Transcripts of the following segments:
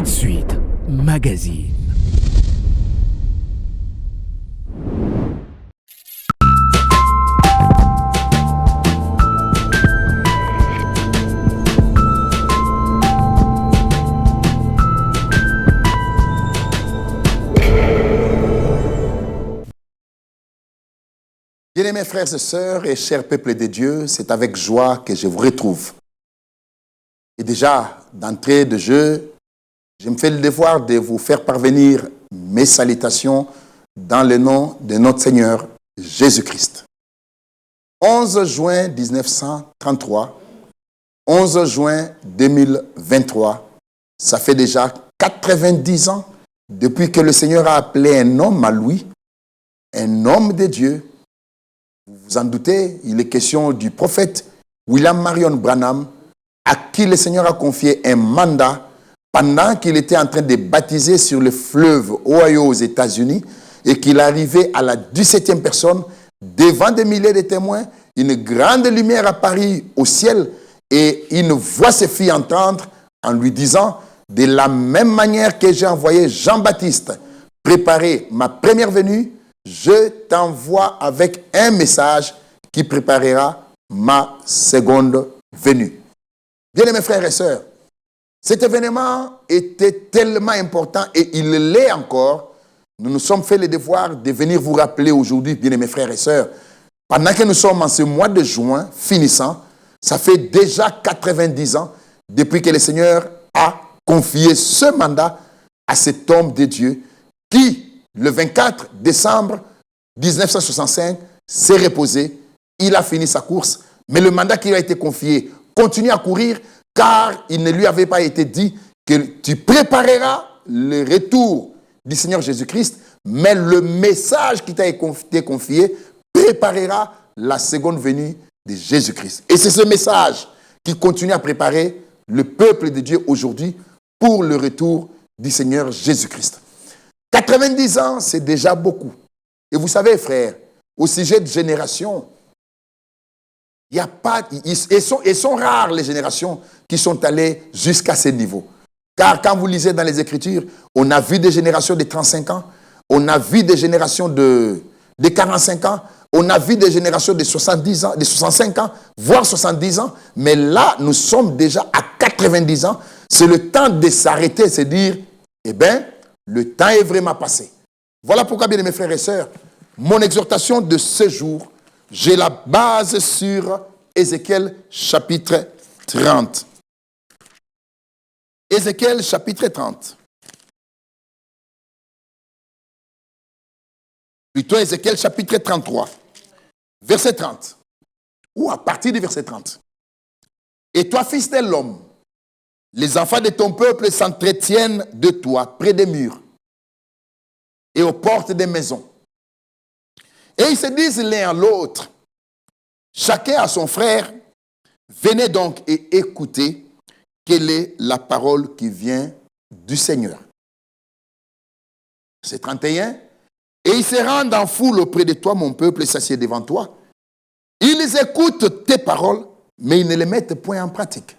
Tout de suite, magazine. Bien-aimés frères et sœurs et chers peuples de Dieu, c'est avec joie que je vous retrouve. Et déjà, d'entrée de jeu, je me fais le devoir de vous faire parvenir mes salutations dans le nom de notre Seigneur Jésus-Christ. 11 juin 1933, 11 juin 2023, ça fait déjà 90 ans depuis que le Seigneur a appelé un homme à lui, un homme de Dieu. Vous vous en doutez, il est question du prophète William Marion Branham, à qui le Seigneur a confié un mandat pendant qu'il était en train de baptiser sur le fleuve Ohio aux États-Unis et qu'il arrivait à la 17e personne, devant des milliers de témoins, une grande lumière apparut au ciel et une voix se fit entendre en lui disant « De la même manière que j'ai envoyé Jean-Baptiste préparer ma première venue, je t'envoie avec un message qui préparera ma seconde venue. » Bien-aimés frères et sœurs, cet événement était tellement important et il l'est encore. Nous nous sommes fait le devoir de venir vous rappeler aujourd'hui, bien-aimés frères et sœurs, pendant que nous sommes en ce mois de juin finissant, ça fait déjà 90 ans depuis que le Seigneur a confié ce mandat à cet homme de Dieu qui, le 24 décembre 1965, s'est reposé. Il a fini sa course, mais le mandat qui lui a été confié continue à courir car il ne lui avait pas été dit que tu prépareras le retour du Seigneur Jésus-Christ, mais le message qui t'a été confié préparera la seconde venue de Jésus-Christ. Et c'est ce message qui continue à préparer le peuple de Dieu aujourd'hui pour le retour du Seigneur Jésus-Christ. 90 ans, c'est déjà beaucoup. Et vous savez, frères, au sujet de génération, il n'y a pas, ils sont rares les générations qui sont allées jusqu'à ce niveau. Car quand vous lisez dans les Écritures, on a vu des générations de 35 ans, on a vu des générations de 45 ans, on a vu des générations de 70 ans, de 65 ans, voire 70 ans. Mais là, nous sommes déjà à 90 ans. C'est le temps de s'arrêter et de se dire, eh bien, le temps est vraiment passé. Voilà pourquoi, bien mes frères et sœurs, mon exhortation de ce jour, j'ai la base sur Ézéchiel chapitre 30. Ézéchiel chapitre 30. Plutôt Ézéchiel chapitre 33, verset 30. Ou à partir du verset 30. Et toi, fils de l'homme, les enfants de ton peuple s'entretiennent de toi près des murs et aux portes des maisons. Et ils se disent l'un à l'autre, chacun à son frère, venez donc et écoutez quelle est la parole qui vient du Seigneur. C'est 31. Et ils se rendent en foule auprès de toi, mon peuple, et s'assied devant toi. Ils écoutent tes paroles, mais ils ne les mettent point en pratique.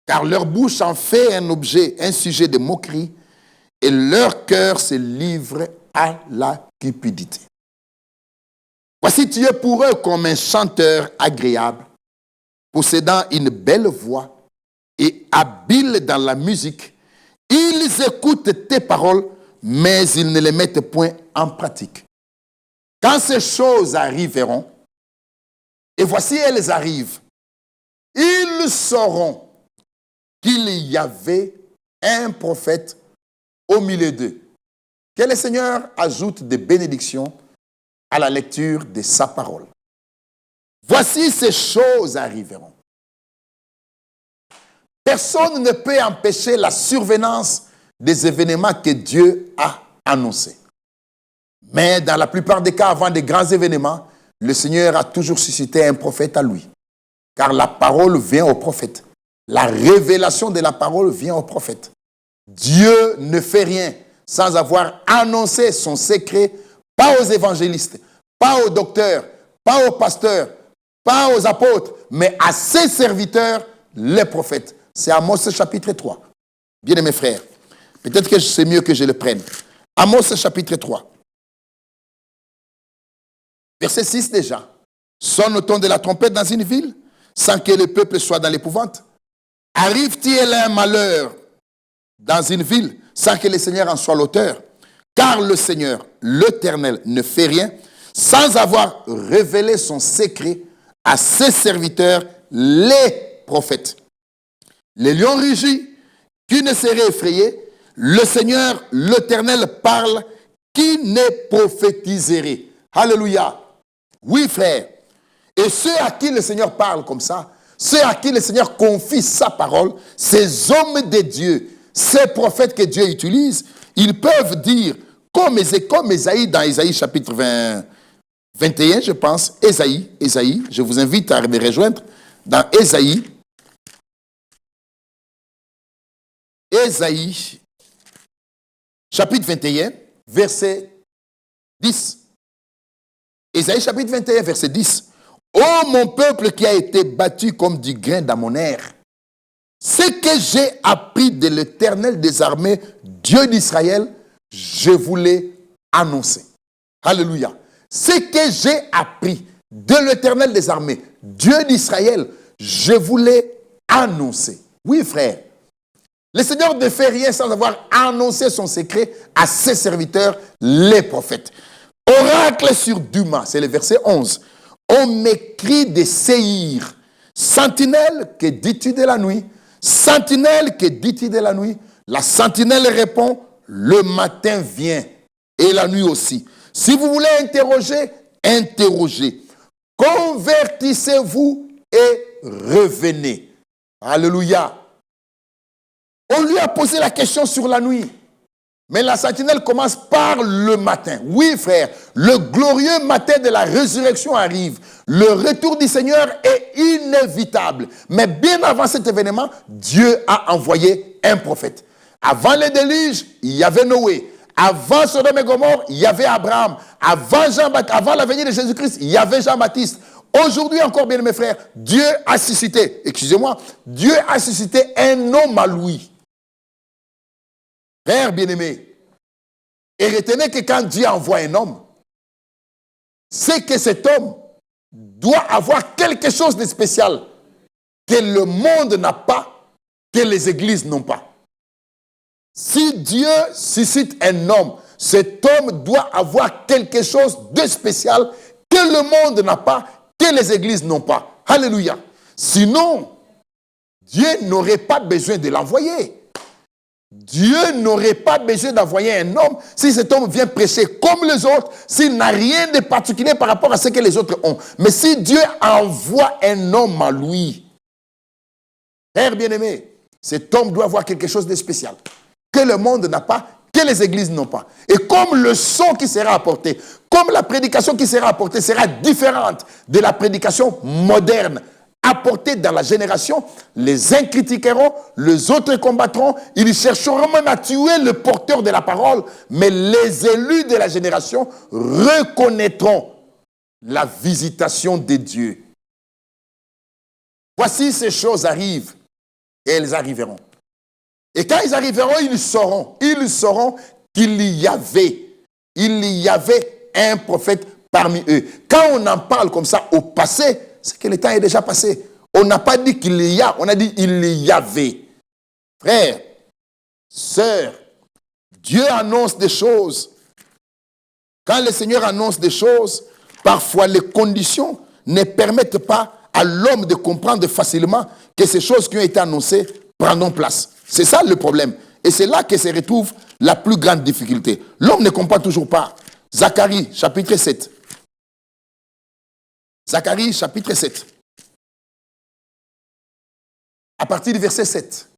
Car leur bouche en fait un objet, un sujet de moquerie, et leur cœur se livre à la cupidité. Voici, tu es pour eux comme un chanteur agréable, possédant une belle voix et habile dans la musique. Ils écoutent tes paroles, mais ils ne les mettent point en pratique. Quand ces choses arriveront, et voici elles arrivent, ils sauront qu'il y avait un prophète au milieu d'eux. Que le Seigneur ajoute des bénédictions à la lecture de sa parole. Voici ces choses arriveront. Personne ne peut empêcher la survenance des événements que Dieu a annoncés. Mais dans la plupart des cas, avant des grands événements, le Seigneur a toujours suscité un prophète à lui. Car la parole vient au prophète. La révélation de la parole vient au prophète. Dieu ne fait rien sans avoir annoncé son secret, pas aux évangélistes, pas aux docteurs, pas aux pasteurs, pas aux apôtres, mais à ses serviteurs, les prophètes. C'est Amos chapitre 3. Bien aimés frères, peut-être que c'est mieux que je le prenne. Amos chapitre 3. Verset 6 déjà. Sonne au ton de la trompette dans une ville, sans que le peuple soit dans l'épouvante. Arrive-t-il un malheur dans une ville, sans que le Seigneur en soit l'auteur? Car le Seigneur, l'Éternel, ne fait rien sans avoir révélé son secret à ses serviteurs, les prophètes. Les lions rugissent, qui ne serait effrayé? Le Seigneur, l'Éternel, parle, qui ne prophétiserait? Alléluia. Oui, frère. Et ceux à qui le Seigneur parle comme ça, ceux à qui le Seigneur confie sa parole, ces hommes de Dieu, ces prophètes que Dieu utilise, ils peuvent dire, comme Ésaïe dans Ésaïe chapitre 21, je pense, Ésaïe, je vous invite à me rejoindre dans Ésaïe, chapitre 21, verset 10. Ésaïe chapitre 21, verset 10. Ô mon peuple qui a été battu comme du grain d'ammonière, ce que j'ai appris de l'Éternel des armées, Dieu d'Israël, je vous l'ai annoncé. Alléluia. Ce que j'ai appris de l'Éternel des armées, Dieu d'Israël, je vous l'ai annoncé. Oui, frère. Le Seigneur ne fait rien sans avoir annoncé son secret à ses serviteurs, les prophètes. Oracle sur Duma, c'est le verset 11. On m'écrit des séirs. Sentinelle, que dis-tu de la nuit? Sentinelle, que dis-tu de la nuit? La sentinelle répond, le matin vient et la nuit aussi. Si vous voulez interroger, interrogez. Convertissez-vous et revenez. Alléluia. On lui a posé la question sur la nuit. Mais la sentinelle commence par le matin. Oui, frère, le glorieux matin de la résurrection arrive. Le retour du Seigneur est inévitable. Mais bien avant cet événement, Dieu a envoyé un prophète. Avant le déluge, il y avait Noé. Avant Sodome et Gomorrhe, il y avait Abraham. Avant la venue de Jésus-Christ, il y avait Jean-Baptiste. Aujourd'hui encore, bien mes frères, Dieu a suscité, excusez-moi, Dieu a suscité un homme à lui. Frère bien-aimé, et retenez que quand Dieu envoie un homme, c'est que cet homme doit avoir quelque chose de spécial que le monde n'a pas, que les églises n'ont pas. Si Dieu suscite un homme, cet homme doit avoir quelque chose de spécial que le monde n'a pas, que les églises n'ont pas. Alléluia. Sinon, Dieu n'aurait pas besoin de l'envoyer. Dieu n'aurait pas besoin d'envoyer un homme si cet homme vient prêcher comme les autres, s'il n'a rien de particulier par rapport à ce que les autres ont. Mais si Dieu envoie un homme à lui, frère bien-aimé, cet homme doit avoir quelque chose de spécial que le monde n'a pas, que les églises n'ont pas. Et comme le son qui sera apporté, comme la prédication qui sera apportée sera différente de la prédication moderne, apportés dans la génération, les uns critiqueront, les autres combattront, ils chercheront même à tuer le porteur de la parole, mais les élus de la génération reconnaîtront la visitation de Dieu. Voici ces choses arrivent, et elles arriveront. Et quand ils arriveront, ils sauront qu'il y avait un prophète parmi eux. Quand on en parle comme ça au passé, c'est que le temps est déjà passé. On n'a pas dit qu'il y a, on a dit il y avait. Frères, sœurs, Dieu annonce des choses. Quand le Seigneur annonce des choses, parfois les conditions ne permettent pas à l'homme de comprendre facilement que ces choses qui ont été annoncées prendront place. C'est ça le problème. Et c'est là que se retrouve la plus grande difficulté. L'homme ne comprend toujours pas. Zacharie, chapitre 7. Zacharie, chapitre 7. À partir du verset 7.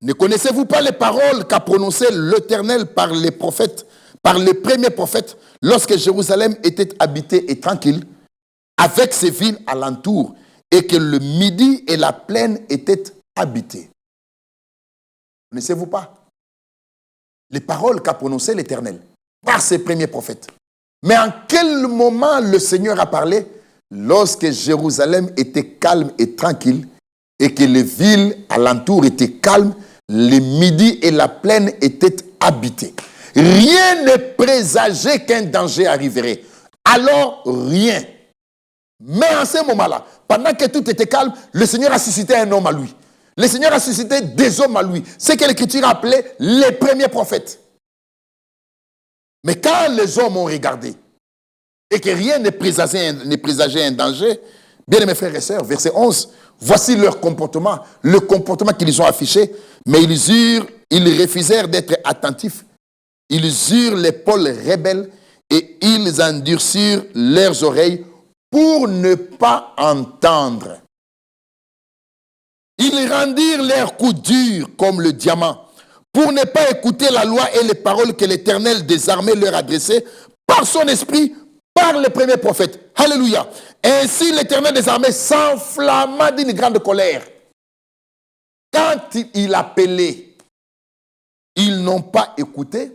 Ne connaissez-vous pas les paroles qu'a prononcées l'Éternel par les prophètes, par les premiers prophètes, lorsque Jérusalem était habitée et tranquille, avec ses villes alentour, et que le midi et la plaine étaient habités? Ne connaissez-vous pas les paroles qu'a prononcées l'Éternel par ses premiers prophètes? Mais en quel moment le Seigneur a parlé? Lorsque Jérusalem était calme et tranquille et que les villes alentour étaient calmes, le midi et la plaine étaient habités. Rien ne présageait qu'un danger arriverait. Alors, rien. Mais en ce moment-là, pendant que tout était calme, le Seigneur a suscité un homme à lui. Le Seigneur a suscité des hommes à lui. C'est que l'Écriture appelait les premiers prophètes. Mais quand les hommes ont regardé et que rien ne présageait un danger, bien mes frères et sœurs, verset 11, voici leur comportement, le comportement qu'ils ont affiché, mais ils refusèrent d'être attentifs. Ils eurent l'épaule rebelle et ils endurcirent leurs oreilles pour ne pas entendre. Ils rendirent leurs coups durs comme le diamant pour ne pas écouter la loi et les paroles que l'Éternel des armées leur adressait par son esprit, par les premiers prophètes. Alléluia. Ainsi l'Éternel des armées s'enflamma d'une grande colère. Quand il appelait, ils n'ont pas écouté.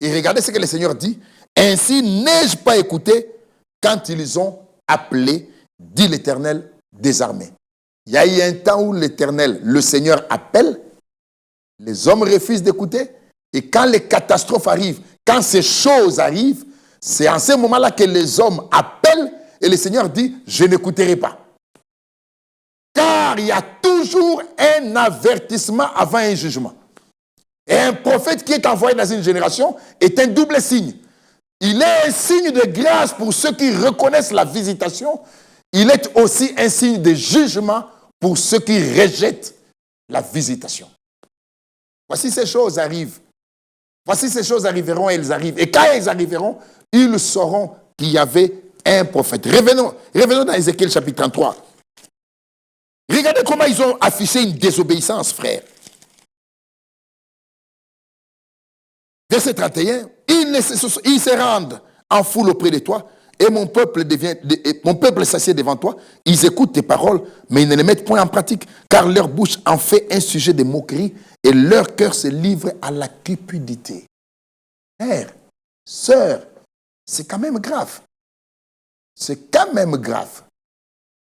Et regardez ce que le Seigneur dit. Ainsi n'ai-je pas écouté quand ils ont appelé, dit l'Éternel des armées. Il y a eu un temps où l'Éternel, le Seigneur appelle, les hommes refusent d'écouter, et quand les catastrophes arrivent, quand ces choses arrivent, c'est en ce moment-là que les hommes appellent, et le Seigneur dit, je n'écouterai pas. Car il y a toujours un avertissement avant un jugement. Et un prophète qui est envoyé dans une génération est un double signe. Il est un signe de grâce pour ceux qui reconnaissent la visitation. Il est aussi un signe de jugement pour ceux qui rejettent la visitation. Voici ces choses arrivent. Voici ces choses arriveront et elles arrivent. Et quand elles arriveront, ils sauront qu'il y avait un prophète. Revenons dans Ézéchiel chapitre 33. Regardez comment ils ont affiché une désobéissance, frère. Verset 31, ils se rendent en foule auprès de toi, et mon peuple s'assied devant toi. Ils écoutent tes paroles, mais ils ne les mettent point en pratique, car leur bouche en fait un sujet de moquerie, et leur cœur se livre à la cupidité. Frère, sœur, c'est quand même grave. C'est quand même grave.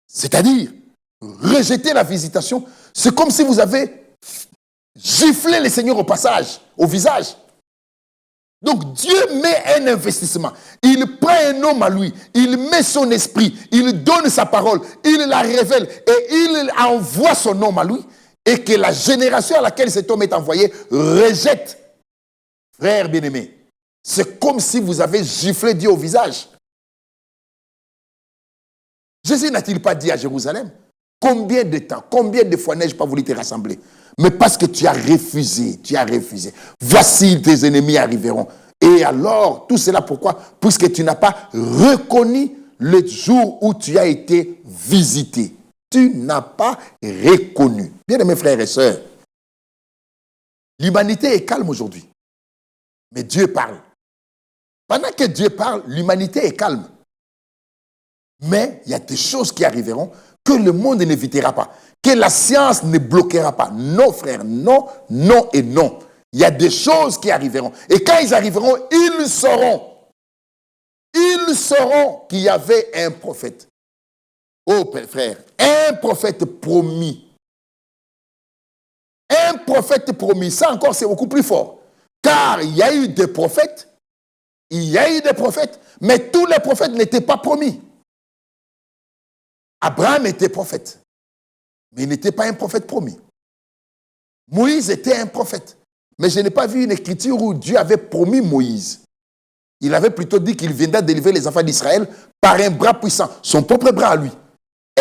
C'est-à-dire, rejeter la visitation, c'est comme si vous avez giflé le Seigneur au passage, au visage. Donc Dieu met un investissement. Il prend un homme à lui. Il met son esprit. Il donne sa parole. Il la révèle. Et il envoie son homme à lui. Et que la génération à laquelle cet homme est envoyé rejette. Frère bien-aimé, c'est comme si vous avez giflé Dieu au visage. Jésus n'a-t-il pas dit à Jérusalem, combien de temps, combien de fois n'ai-je pas voulu te rassembler? Mais parce que tu as refusé, Voici tes ennemis arriveront. Et alors, tout cela pourquoi? Puisque tu n'as pas reconnu le jour où tu as été visité. Tu n'as pas reconnu. Bien aimés frères et sœurs, l'humanité est calme aujourd'hui. Mais Dieu parle. Pendant que Dieu parle, l'humanité est calme. Mais il y a des choses qui arriveront que le monde n'évitera pas, que la science ne bloquera pas. Non, frère, non, non et non. Il y a des choses qui arriveront. Et quand ils arriveront, ils sauront qu'il y avait un prophète. Oh, frère, un prophète promis. Un prophète promis. Ça encore, c'est beaucoup plus fort. Car il y a eu des prophètes, mais tous les prophètes n'étaient pas promis. Abraham était prophète, mais il n'était pas un prophète promis. Moïse était un prophète, mais je n'ai pas vu une écriture où Dieu avait promis Moïse. Il avait plutôt dit qu'il viendrait délivrer les enfants d'Israël par un bras puissant, son propre bras à lui.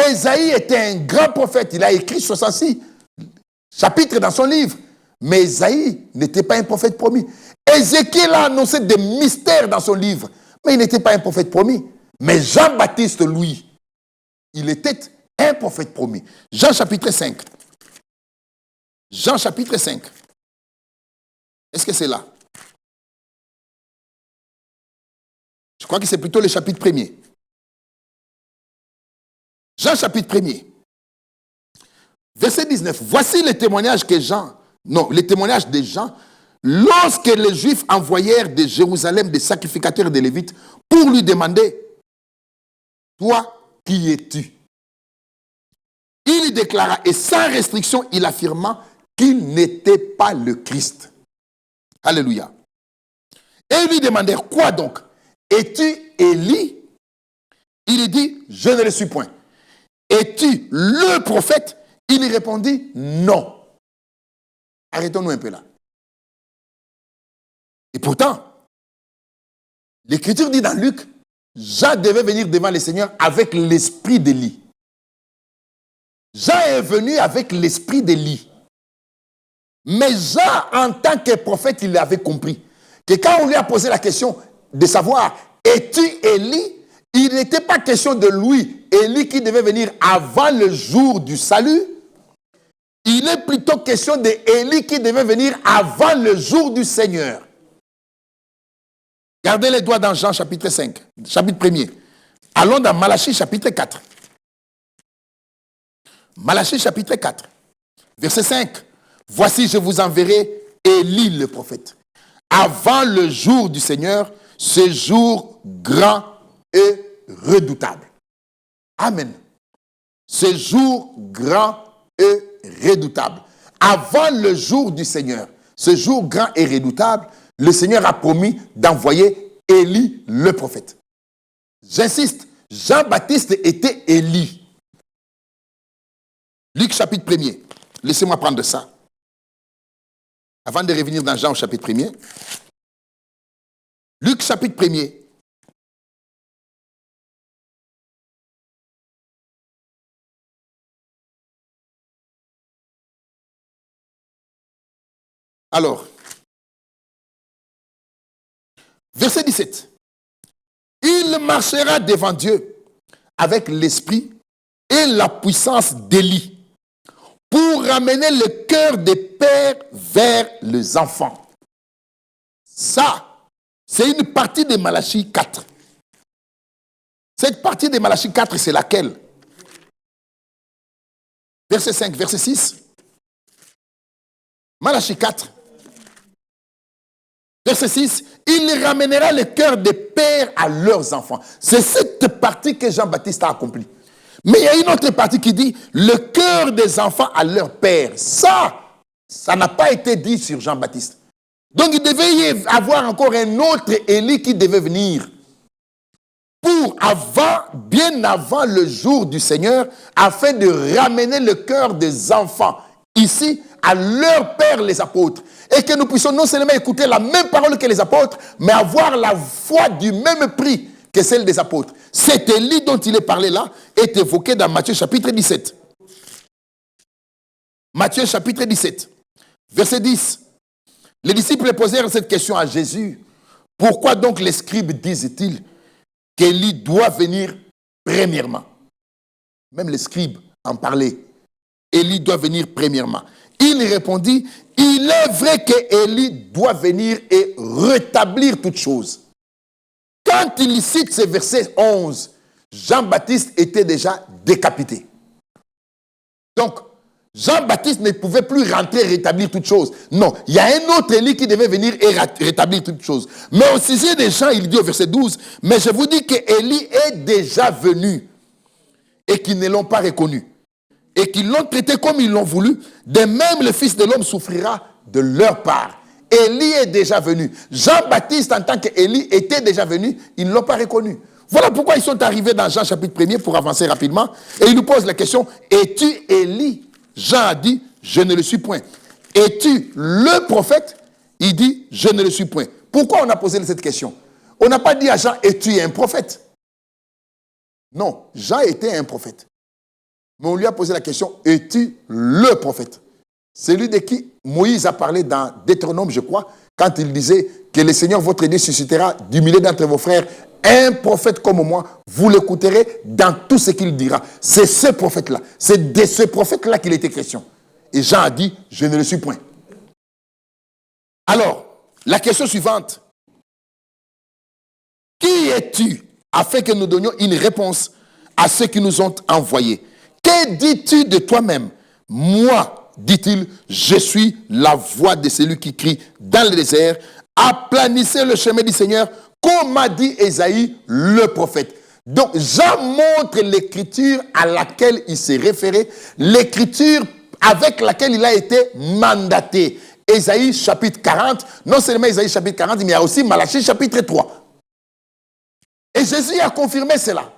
Ésaïe était un grand prophète, il a écrit 66 chapitres dans son livre, mais Ésaïe n'était pas un prophète promis. Ézéchiel a annoncé des mystères dans son livre, mais il n'était pas un prophète promis. Mais Jean-Baptiste, lui, il était un prophète promis. Jean chapitre 5. Jean chapitre 5. Est-ce que c'est là? Je crois que c'est plutôt le chapitre 1er. Jean chapitre 1er. Verset 19. Voici le témoignage de Jean, lorsque les Juifs envoyèrent de Jérusalem des sacrificateurs et des Lévites pour lui demander, toi, qui es-tu? il déclara, et sans restriction, il affirma qu'il n'était pas le Christ. Alléluia. Et ils lui demandèrent, quoi donc? Es-tu Élie? Il dit, je ne le suis point. Es-tu le prophète? Il lui répondit, non. Arrêtons-nous un peu là. Et pourtant, l'Écriture dit dans Luc, Jean devait venir devant le Seigneur avec l'esprit d'Élie. Jean est venu avec l'esprit d'Élie. Mais Jean, en tant que prophète, il avait compris que quand on lui a posé la question de savoir, es-tu Élie? Il n'était pas question de lui, Élie qui devait venir avant le jour du salut. Il est plutôt question d'Élie qui devait venir avant le jour du Seigneur. Gardez les doigts dans Jean chapitre 5, chapitre 1er. Allons dans Malachie chapitre 4. Malachie chapitre 4, verset 5. Voici, je vous enverrai Élie le prophète. Avant le jour du Seigneur, ce jour grand et redoutable. Amen. Ce jour grand et redoutable. Avant le jour du Seigneur, ce jour grand et redoutable, le Seigneur a promis d'envoyer Élie le prophète. J'insiste, Jean-Baptiste était Élie. Luc chapitre 1er. Laissez-moi prendre ça. Avant de revenir dans Jean au chapitre 1er. Luc chapitre 1er. Alors, verset 17. Il marchera devant Dieu avec l'esprit et la puissance d'Élie pour ramener le cœur des pères vers les enfants. Ça, c'est une partie de Malachie 4. Cette partie de Malachie 4, c'est laquelle? Verset 5, verset 6. Malachie 4. Verset 6, il ramènera le cœur des pères à leurs enfants. C'est cette partie que Jean-Baptiste a accomplie. Mais il y a une autre partie qui dit le cœur des enfants à leur père. Ça n'a pas été dit sur Jean-Baptiste. Donc il devait y avoir encore un autre Élie qui devait venir pour bien avant le jour du Seigneur, afin de ramener le cœur des enfants ici à leur père les apôtres. Et que nous puissions non seulement écouter la même parole que les apôtres, mais avoir la foi du même prix que celle des apôtres. Cet Élie dont il est parlé là est évoqué dans Matthieu chapitre 17. Matthieu chapitre 17, verset 10. Les disciples posèrent cette question à Jésus. Pourquoi donc les scribes disent-ils qu'Élie doit venir premièrement? Même les scribes en parlaient. Élie doit venir premièrement. Il répondit, il est vrai qu'Élie doit venir et rétablir toutes choses. Quand il cite ce verset 11, Jean-Baptiste était déjà décapité. Donc, Jean-Baptiste ne pouvait plus rentrer et rétablir toutes choses. Non, il y a un autre Élie qui devait venir et rétablir toutes choses. Mais au sujet des gens, il dit au verset 12, mais je vous dis qu'Élie est déjà venu et qu'ils ne l'ont pas reconnu. Et qu'ils l'ont traité comme ils l'ont voulu. De même, le Fils de l'homme souffrira de leur part. Élie est déjà venu. Jean-Baptiste, en tant qu'Élie, était déjà venu. Ils ne l'ont pas reconnu. Voilà pourquoi ils sont arrivés dans Jean chapitre 1er pour avancer rapidement. Et ils nous posent la question, es-tu Élie? Jean a dit, je ne le suis point. Es-tu le prophète? Il dit, je ne le suis point. Pourquoi on a posé cette question? On n'a pas dit à Jean, es-tu un prophète? Non, Jean était un prophète. Mais on lui a posé la question, es-tu le prophète? Celui de qui Moïse a parlé dans Deutéronome, je crois, quand il disait que le Seigneur votre Dieu suscitera du milieu d'entre vos frères un prophète comme moi, vous l'écouterez dans tout ce qu'il dira. C'est ce prophète-là. C'est de ce prophète-là qu'il était question. Et Jean a dit, je ne le suis point. Alors, la question suivante. Qui es-tu? Afin que nous donnions une réponse à ceux qui nous ont envoyés. Que dis-tu de toi-même? Moi, dit-il, je suis la voix de celui qui crie dans le désert. Aplanissez le chemin du Seigneur, comme a dit Ésaïe, le prophète. Donc, Jean montre l'écriture à laquelle il s'est référé, l'écriture avec laquelle il a été mandaté. Ésaïe chapitre 40, non seulement Ésaïe chapitre 40, mais il y a aussi Malachie chapitre 3. Et Jésus a confirmé cela.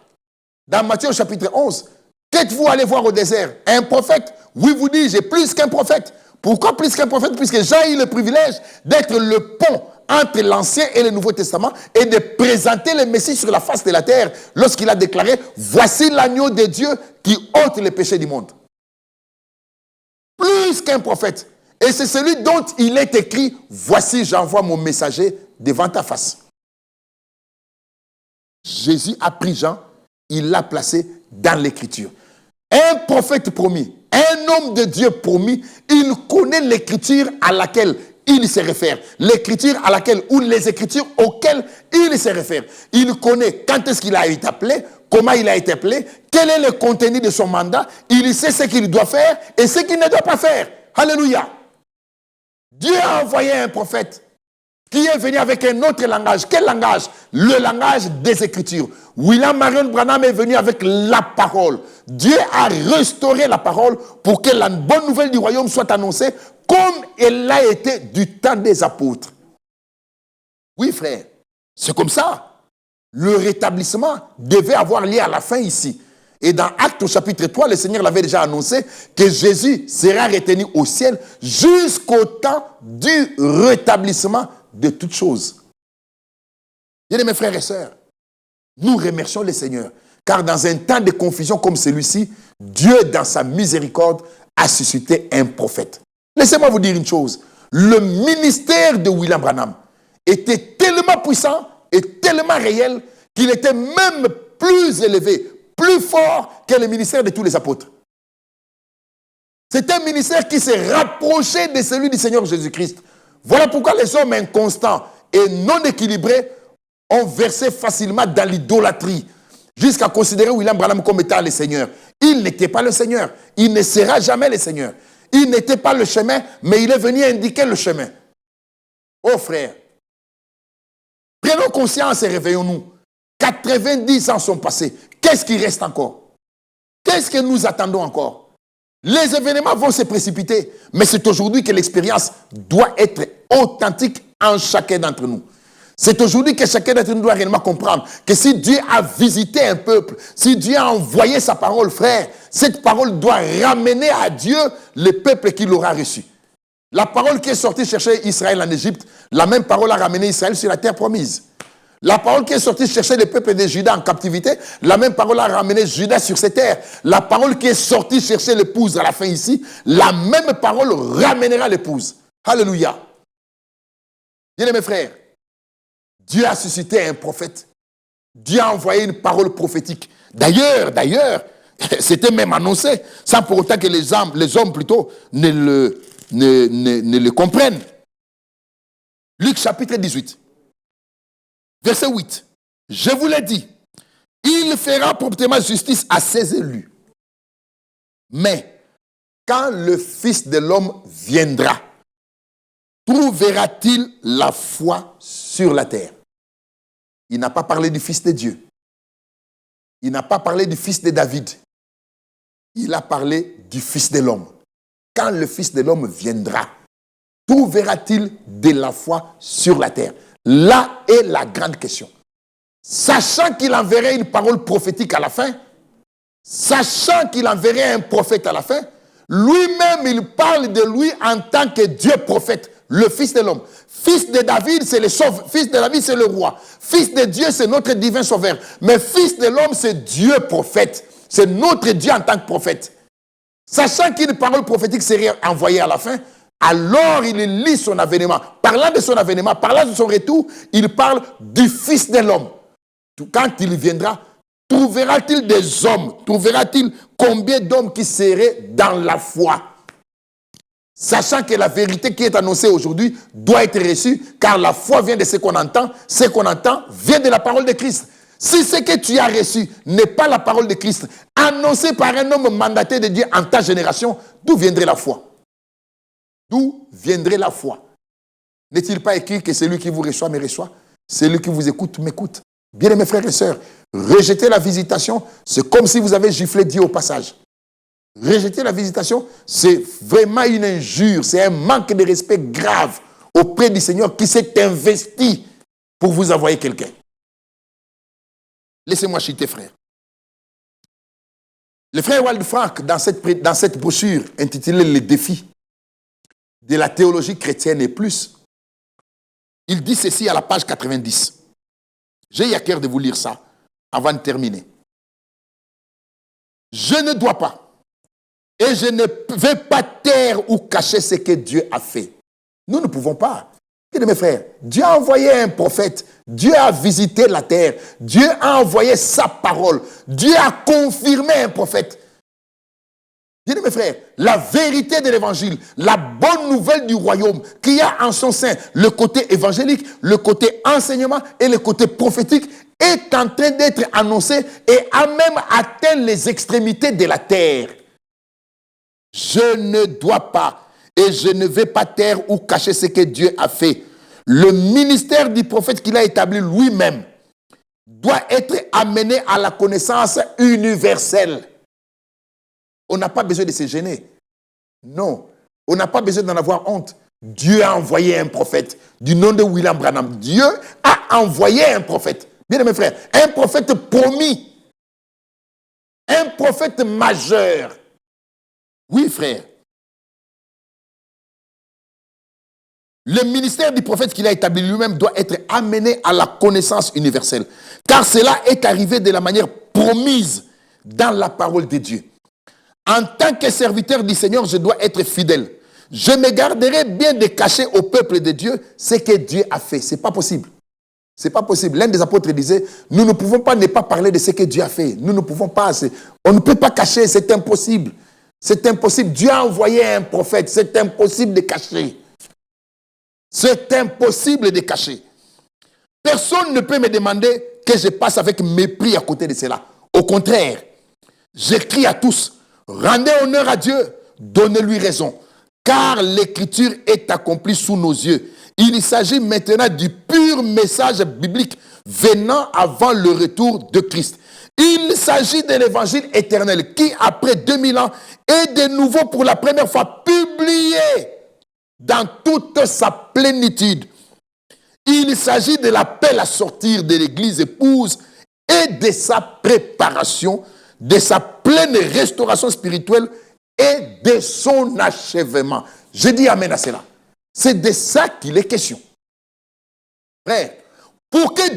Dans Matthieu chapitre 11, qu'êtes-vous allé voir au désert? Un prophète? Oui, vous dites, j'ai plus qu'un prophète. Pourquoi plus qu'un prophète? Puisque Jean a eu le privilège d'être le pont entre l'Ancien et le Nouveau Testament et de présenter le Messie sur la face de la terre lorsqu'il a déclaré « Voici l'agneau de Dieu qui ôte les péchés du monde ». Plus qu'un prophète. Et c'est celui dont il est écrit « Voici, j'envoie mon messager devant ta face ». Jésus a pris Jean, il l'a placé dans l'écriture. Un prophète promis, un homme de Dieu promis, il connaît l'écriture à laquelle il se réfère. L'écriture à laquelle, ou les écritures auxquelles il se réfère. Il connaît quand est-ce qu'il a été appelé, comment il a été appelé, quel est le contenu de son mandat. Il sait ce qu'il doit faire et ce qu'il ne doit pas faire. Alléluia. Dieu a envoyé un prophète qui est venu avec un autre langage. Quel langage? Le langage des Écritures. William Marion Branham est venu avec la parole. Dieu a restauré la parole pour que la bonne nouvelle du royaume soit annoncée comme elle a été du temps des apôtres. Oui, frère, c'est comme ça. Le rétablissement devait avoir lieu à la fin ici. Et dans Actes au chapitre 3, le Seigneur l'avait déjà annoncé que Jésus sera retenu au ciel jusqu'au temps du rétablissement de toutes choses. Bien, mes frères et sœurs, nous remercions le Seigneur, car dans un temps de confusion comme celui-ci, Dieu, dans sa miséricorde, a suscité un prophète. Laissez-moi vous dire une chose, le ministère de William Branham était tellement puissant et tellement réel qu'il était même plus élevé, plus fort que le ministère de tous les apôtres. C'est un ministère qui s'est rapproché de celui du Seigneur Jésus-Christ. Voilà pourquoi les hommes inconstants et non équilibrés ont versé facilement dans l'idolâtrie, jusqu'à considérer William Branham comme étant le Seigneur. Il n'était pas le Seigneur. Il ne sera jamais le Seigneur. Il n'était pas le chemin, mais il est venu indiquer le chemin. Oh frère, prenons conscience et réveillons-nous. 90 ans sont passés. Qu'est-ce qui reste encore? Qu'est-ce que nous attendons encore? Les événements vont se précipiter, mais c'est aujourd'hui que l'expérience doit être authentique en chacun d'entre nous. C'est aujourd'hui que chacun d'entre nous doit réellement comprendre que si Dieu a visité un peuple, si Dieu a envoyé sa parole, frère, cette parole doit ramener à Dieu le peuple qu'il aura reçu. La parole qui est sortie chercher Israël en Égypte, la même parole a ramené Israël sur la terre promise. La parole qui est sortie chercher le peuple de Juda en captivité, la même parole a ramené Juda sur cette terre. La parole qui est sortie chercher l'épouse à la fin ici, la même parole ramènera l'épouse. Alléluia. Bien mes frères, Dieu a suscité un prophète. Dieu a envoyé une parole prophétique. D'ailleurs, c'était même annoncé, sans pour autant que les hommes plutôt ne le comprennent. Luc chapitre 18. Verset 8. Je vous l'ai dit, il fera promptement justice à ses élus. Mais quand le Fils de l'homme viendra, trouvera-t-il la foi sur la terre? Il n'a pas parlé du Fils de Dieu. Il n'a pas parlé du Fils de David. Il a parlé du Fils de l'homme. Quand le Fils de l'homme viendra, trouvera-t-il de la foi sur la terre? Là est la grande question. Sachant qu'il enverrait une parole prophétique à la fin, sachant qu'il enverrait un prophète à la fin, lui-même, il parle de lui en tant que Dieu prophète, le Fils de l'homme. Fils de David, c'est le sauveur. Fils de David, c'est le roi. Fils de Dieu, c'est notre divin sauveur. Mais Fils de l'homme, c'est Dieu prophète. C'est notre Dieu en tant que prophète. Sachant qu'une parole prophétique serait envoyée à la fin, alors il lit son avènement. Parlant de son avènement, parlant de son retour, il parle du Fils de l'homme. Quand il viendra, trouvera-t-il des hommes? Trouvera-t-il combien d'hommes qui seraient dans la foi? Sachant que la vérité qui est annoncée aujourd'hui doit être reçue, car la foi vient de ce qu'on entend vient de la parole de Christ. Si ce que tu as reçu n'est pas la parole de Christ, annoncée par un homme mandaté de Dieu en ta génération, d'où viendrait la foi? D'où viendrait la foi? N'est-il pas écrit que celui qui vous reçoit me reçoit? Celui qui vous écoute m'écoute. Bien aimés frères et sœurs, rejeter la visitation, c'est comme si vous avez giflé Dieu au passage. Rejeter la visitation, c'est vraiment une injure, c'est un manque de respect grave auprès du Seigneur qui s'est investi pour vous envoyer quelqu'un. Laissez-moi chuter, frère. Le frère Wald Frank, dans cette brochure intitulée « Les défis de la théologie chrétienne et plus », il dit ceci à la page 90. J'ai eu à cœur de vous lire ça avant de terminer. Je ne dois pas et je ne vais pas taire ou cacher ce que Dieu a fait. Nous ne pouvons pas. Bien mes frères, Dieu a envoyé un prophète, Dieu a visité la terre, Dieu a envoyé sa parole, Dieu a confirmé un prophète. Bien mes frères, la vérité de l'évangile, la bonne nouvelle du royaume, qui a en son sein le côté évangélique, le côté enseignement et le côté prophétique, est en train d'être annoncé et a même atteint les extrémités de la terre. Je ne dois pas et je ne vais pas taire ou cacher ce que Dieu a fait. Le ministère du prophète qu'il a établi lui-même doit être amené à la connaissance universelle. On n'a pas besoin de se gêner. Non, on n'a pas besoin d'en avoir honte. Dieu a envoyé un prophète du nom de William Branham. Dieu a envoyé un prophète. Bien mes frères, un prophète promis. Un prophète majeur. Oui, frère. Le ministère du prophète qu'il a établi lui-même doit être amené à la connaissance universelle. Car cela est arrivé de la manière promise dans la parole de Dieu. En tant que serviteur du Seigneur, je dois être fidèle. Je me garderai bien de cacher au peuple de Dieu ce que Dieu a fait. Ce n'est pas possible. Ce n'est pas possible. L'un des apôtres disait, nous ne pouvons pas ne pas parler de ce que Dieu a fait. Nous ne pouvons pas. On ne peut pas cacher, c'est impossible. C'est impossible. Dieu a envoyé un prophète. C'est impossible de cacher. C'est impossible de cacher. Personne ne peut me demander que je passe avec mépris à côté de cela. Au contraire, j'écris à tous, rendez honneur à Dieu, donnez-lui raison, car l'écriture est accomplie sous nos yeux. Il s'agit maintenant du pur message biblique venant avant le retour de Christ. Il s'agit de l'évangile éternel qui, après 2000 ans, est de nouveau pour la première fois publié dans toute sa plénitude. Il s'agit de l'appel à sortir de l'église épouse et de sa préparation, de sa pleine restauration spirituelle et de son achèvement. Je dis amen à cela. C'est de ça qu'il est question. Frère, pour que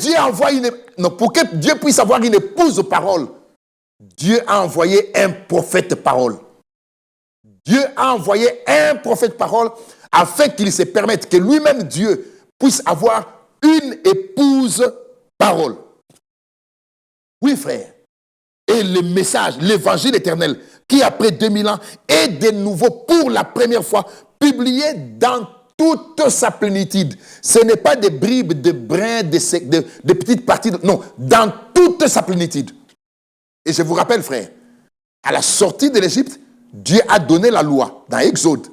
Dieu puisse avoir une épouse parole, Dieu a envoyé un prophète parole. Dieu a envoyé un prophète parole afin qu'il se permette que lui-même Dieu puisse avoir une épouse parole. Oui, frère. Et le message, l'évangile éternel, qui après 2000 ans est de nouveau pour la première fois publié dans toute sa plénitude. Ce n'est pas des bribes, des brins, des petites parties. Non, dans toute sa plénitude. Et je vous rappelle, frère, à la sortie de l'Égypte, Dieu a donné la loi dans Exode.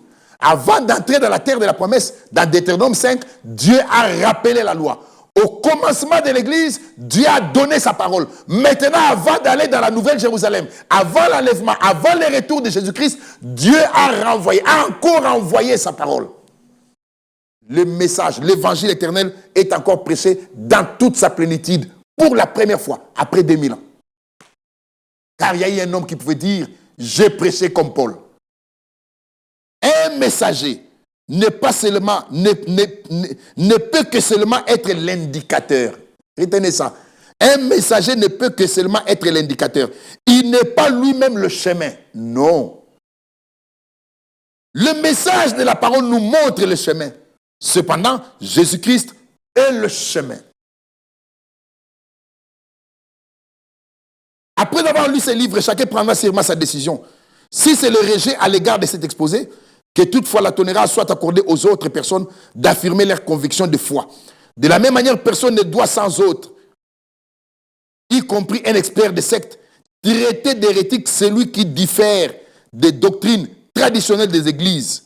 Avant d'entrer dans la terre de la promesse, dans Deutéronome 5, Dieu a rappelé la loi. Au commencement de l'église, Dieu a donné sa parole. Maintenant, avant d'aller dans la Nouvelle Jérusalem, avant l'enlèvement, avant le retour de Jésus-Christ, Dieu a encore envoyé sa parole. Le message, l'évangile éternel est encore prêché dans toute sa plénitude pour la première fois, après 2000 ans. Car il y a eu un homme qui pouvait dire, j'ai prêché comme Paul. Un messager ne peut que seulement être l'indicateur. Retenez ça. Un messager ne peut que seulement être l'indicateur. Il n'est pas lui-même le chemin. Non. Le message de la parole nous montre le chemin. Cependant, Jésus-Christ est le chemin. Après avoir lu ces livres, chacun prendra sûrement sa décision. Si c'est le rejet à l'égard de cet exposé, que toutefois la tolérance soit accordée aux autres personnes d'affirmer leurs convictions de foi. De la même manière, personne ne doit sans autre, y compris un expert de secte, traiter d'hérétique celui qui diffère des doctrines traditionnelles des églises.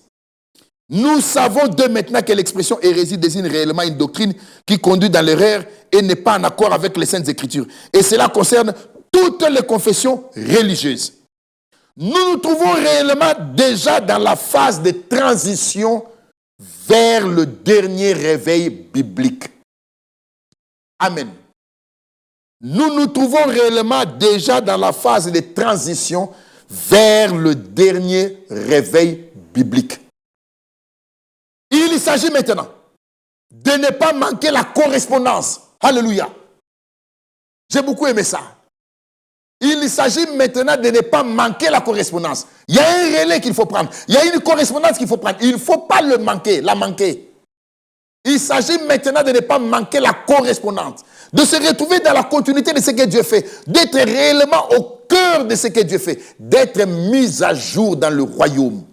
Nous savons dès maintenant que l'expression hérésie désigne réellement une doctrine qui conduit dans l'erreur et n'est pas en accord avec les Saintes Écritures. Et cela concerne toutes les confessions religieuses. Nous nous trouvons réellement déjà dans la phase de transition vers le dernier réveil biblique. Amen. Nous nous trouvons réellement déjà dans la phase de transition vers le dernier réveil biblique. Il s'agit maintenant de ne pas manquer la correspondance. Alléluia. J'ai beaucoup aimé ça. Il s'agit maintenant de ne pas manquer la correspondance. Il y a un relais qu'il faut prendre. Il y a une correspondance qu'il faut prendre. Il ne faut pas le manquer, la manquer. Il s'agit maintenant de ne pas manquer la correspondance. De se retrouver dans la continuité de ce que Dieu fait. D'être réellement au cœur de ce que Dieu fait. D'être mis à jour dans le royaume.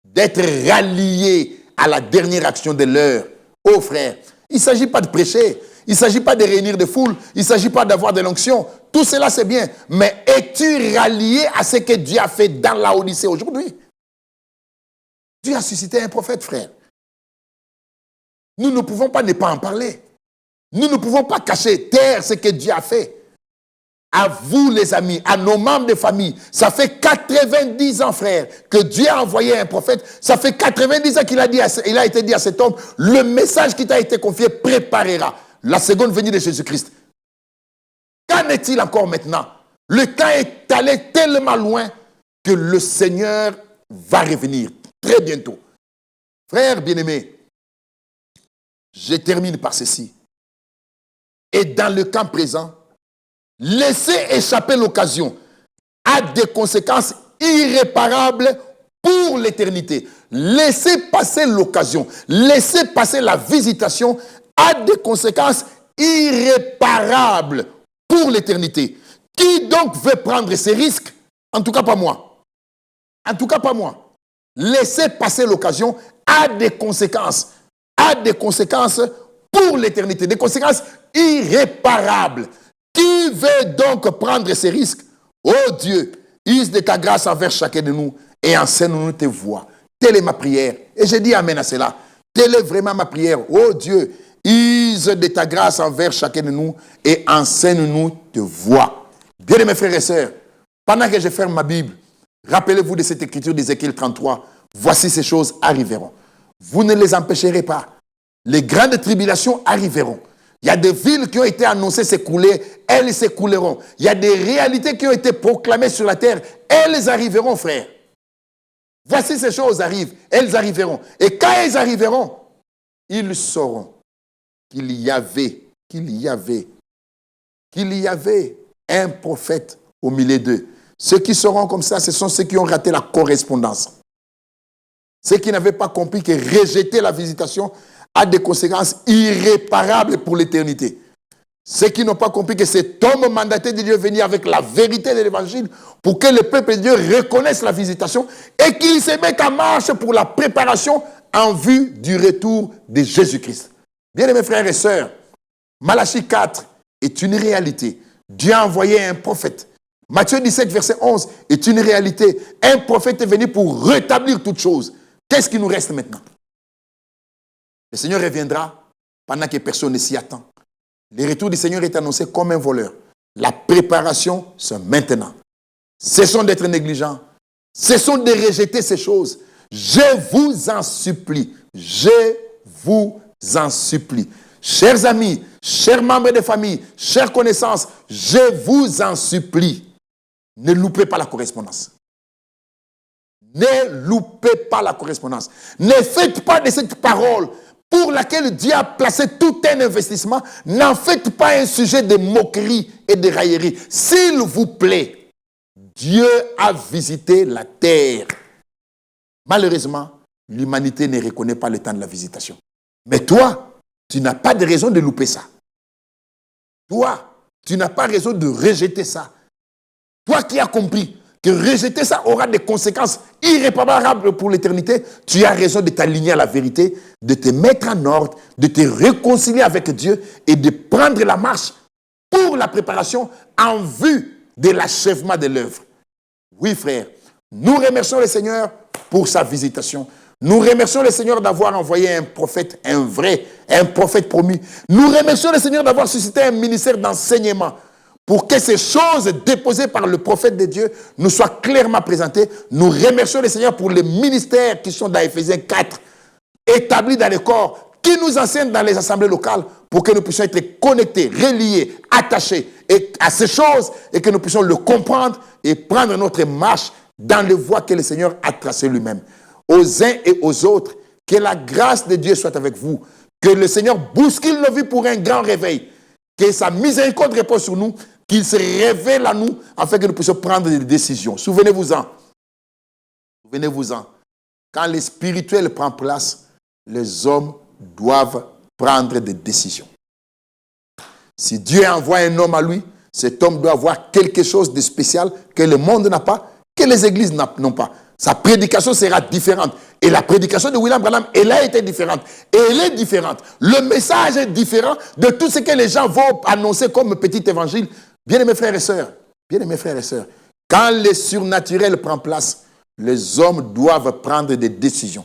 D'être rallié à la dernière action de l'heure. Oh frère, il ne s'agit pas de prêcher. Il ne s'agit pas de réunir des foules. Il ne s'agit pas d'avoir de l'onction. Tout cela, c'est bien. Mais es-tu rallié à ce que Dieu a fait dans la Odyssée aujourd'hui? Dieu a suscité un prophète, frère. Nous ne pouvons pas ne pas en parler. Nous ne pouvons pas cacher, taire ce que Dieu a fait. À vous, les amis, à nos membres de famille, ça fait 90 ans, frère, que Dieu a envoyé un prophète. Ça fait 90 ans qu'il a été dit à cet homme, le message qui t'a été confié préparera la seconde venue de Jésus-Christ. Qu'en est-il encore maintenant? Le temps est allé tellement loin que le Seigneur va revenir très bientôt. Frère bien-aimé, je termine par ceci. Et dans le temps présent, laisser échapper l'occasion a des conséquences irréparables pour l'éternité. Laisser passer l'occasion, laisser passer la visitation a des conséquences irréparables pour l'éternité. Qui donc veut prendre ces risques? En tout cas pas moi. En tout cas pas moi. Laisser passer l'occasion a des conséquences. A des conséquences pour l'éternité. Des conséquences irréparables. Qui veut donc prendre ces risques? Oh Dieu, use de ta grâce envers chacun de nous et enseigne-nous tes voies. Telle est ma prière. Et je dis amen à cela. Telle est vraiment ma prière. Oh Dieu, use de ta grâce envers chacun de nous et enseigne-nous tes voies. Bien mes frères et sœurs, pendant que je ferme ma Bible, rappelez-vous de cette écriture d'Ézéchiel 33. Voici ces choses arriveront. Vous ne les empêcherez pas. Les grandes tribulations arriveront. Il y a des villes qui ont été annoncées s'écouler, elles s'écouleront. Il y a des réalités qui ont été proclamées sur la terre, elles arriveront, frère. Voici ces choses arrivent, elles arriveront. Et quand elles arriveront, ils sauront qu'il y avait un prophète au milieu d'eux. Ceux qui seront comme ça, ce sont ceux qui ont raté la correspondance. Ceux qui n'avaient pas compris que rejeter la visitation a des conséquences irréparables pour l'éternité. Ceux qui n'ont pas compris que cet homme mandaté de Dieu venir avec la vérité de l'évangile pour que le peuple de Dieu reconnaisse la visitation et qu'il se mette en marche pour la préparation en vue du retour de Jésus-Christ. Bien aimés frères et sœurs, Malachie 4 est une réalité. Dieu a envoyé un prophète. Matthieu 17, verset 11 est une réalité. Un prophète est venu pour rétablir toutes choses. Qu'est-ce qui nous reste maintenant? Le Seigneur reviendra pendant que personne ne s'y attend. Le retour du Seigneur est annoncé comme un voleur. La préparation, c'est maintenant. Cessons d'être négligents. Cessons de rejeter ces choses. Je vous en supplie. Je vous en supplie. Chers amis, chers membres de famille, chères connaissances, je vous en supplie. Ne loupez pas la correspondance. Ne loupez pas la correspondance. Ne faites pas de cette parole pour laquelle Dieu a placé tout un investissement, n'en faites pas un sujet de moquerie et de raillerie. S'il vous plaît, Dieu a visité la terre. Malheureusement, l'humanité ne reconnaît pas le temps de la visitation. Mais toi, tu n'as pas de raison de louper ça. Toi, tu n'as pas raison de rejeter ça. Toi qui as compris que rejeter ça aura des conséquences irréparables pour l'éternité, tu as raison de t'aligner à la vérité, de te mettre en ordre, de te réconcilier avec Dieu et de prendre la marche pour la préparation en vue de l'achèvement de l'œuvre. Oui, frère, nous remercions le Seigneur pour sa visitation. Nous remercions le Seigneur d'avoir envoyé un prophète, un prophète promu. Nous remercions le Seigneur d'avoir suscité un ministère d'enseignement pour que ces choses déposées par le prophète de Dieu nous soient clairement présentées. Nous remercions le Seigneur pour les ministères qui sont dans Éphésiens 4, établis dans les corps, qui nous enseignent dans les assemblées locales pour que nous puissions être connectés, reliés, attachés à ces choses et que nous puissions le comprendre et prendre notre marche dans les voies que le Seigneur a tracées lui-même. Aux uns et aux autres, que la grâce de Dieu soit avec vous, que le Seigneur bouscule nos vies pour un grand réveil, que sa miséricorde repose sur nous, qu'il se révèle à nous afin que nous puissions prendre des décisions. Souvenez-vous-en. Souvenez-vous-en. Quand le spirituel prend place, les hommes doivent prendre des décisions. Si Dieu envoie un homme à lui, cet homme doit avoir quelque chose de spécial que le monde n'a pas, que les églises n'ont pas. Sa prédication sera différente. Et la prédication de William Branham, elle a été différente. Et elle est différente. Le message est différent de tout ce que les gens vont annoncer comme petit évangile. Bien-aimés frères et sœurs, quand le surnaturel prend place, les hommes doivent prendre des décisions.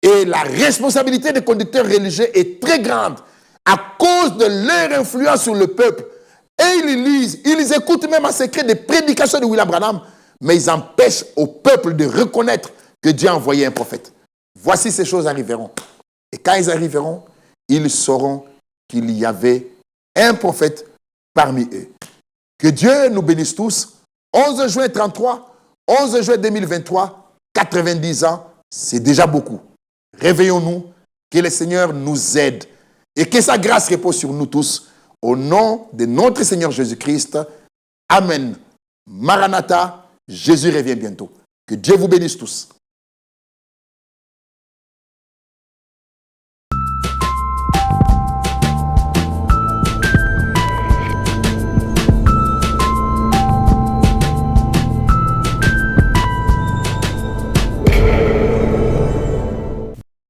Et la responsabilité des conducteurs religieux est très grande à cause de leur influence sur le peuple. Et ils lisent, ils écoutent même en secret des prédications de William Branham, mais ils empêchent au peuple de reconnaître que Dieu a envoyé un prophète. Voici ces choses arriveront. Et quand ils arriveront, ils sauront qu'il y avait un prophète parmi eux. Que Dieu nous bénisse tous. 11 juin 33, 11 juin 2023, 90 ans, c'est déjà beaucoup. Réveillons-nous, que le Seigneur nous aide et que sa grâce repose sur nous tous. Au nom de notre Seigneur Jésus-Christ. Amen. Maranatha, Jésus revient bientôt. Que Dieu vous bénisse tous.